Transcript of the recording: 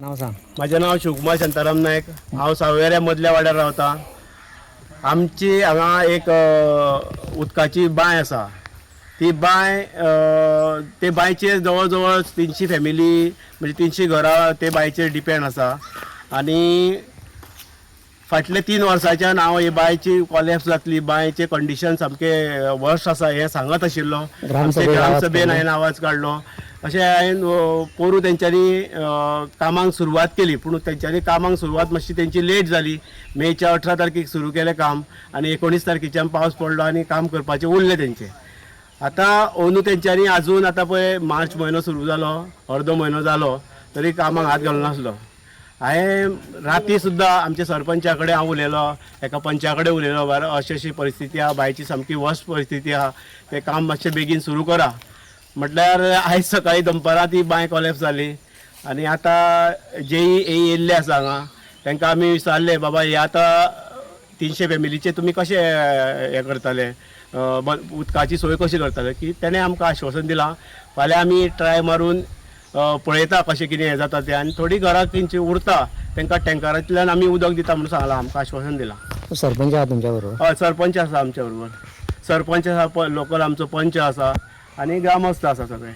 नाव सांग. माझे नाव शिवकुमार शांताराम नायक. हांव सावयऱ्या मदल्या वाड्यार रावता. आमची हांगा एक उदकाची बांय आसा. ती बांय ते बांयचेर जवळ जवळ 300 फॅमिली म्हणजे 300 घरां ते बांयचेर डिपेंड आसा. आणि फाटले 3 वर्सांच्यान हांव ही बांयची कॉलॅप्स जातली, बांयचे कंडिशन सामके वर्स्ट आसा हें सांगत आशिल्लो. ग्रामसभेन हांवें आवाज काडलो. अशें हांवें पोरू तेंच्यांनी कामांक सुरवात केली, पूण तेंच्यांनी कामांक सुरवात मातशी तेंची लेट जाली. मेच्या 18 तारखेक सुरू केलें काम आनी 19 तारखेच्यान पावस पडलो आनी काम करपाचें उरलें तेंचें. आतां अंदू तेंच्यांनी आजून आतां पळय मार्च म्हयनो सुरू जालो, अर्दो म्हयनो जालो तरी कामाक हात घालूं नासलो. हांवें राती सुद्दां आमच्या सरपंचा कडेन हांव उलयलो, एका पंचा कडेन उलयलो, बारा अशी अशी परिस्थिती आहा, बांयची सामकी वर्स्ट परिस्थिती आहा, तें काम मातशें बेगीन सुरू करा. म्हटल्यार आयज सकाळीं दनपारां ती बांय कॉलॅप्स जाली. आनी आतां जेई येयल्ले आसा हांगा तांकां आमी विचारलें, बाबा हे आतां 300 फॅमिलीचे तुमी कशें हें करतले, उदकाची सोय कशी करतले, की तेणें आमकां आश्वासन दिलां फाल्यां आमी ट्राय मारून पळयता कशें कितें हें जाता तें, आनी थोडीं घरां तेंची उरता तांकां टँकरांतल्यान आमी उदक दिता म्हणून सांगलां, आमकां आश्वासन दिलां. सरपंच आहात तुमच्या बरोबर? हय, सरपंच आसा आमच्या बरोबर. सरपंच आसा, लोकल आमचो पंच आसा आनी ग्रामस्थ आसा सगळे.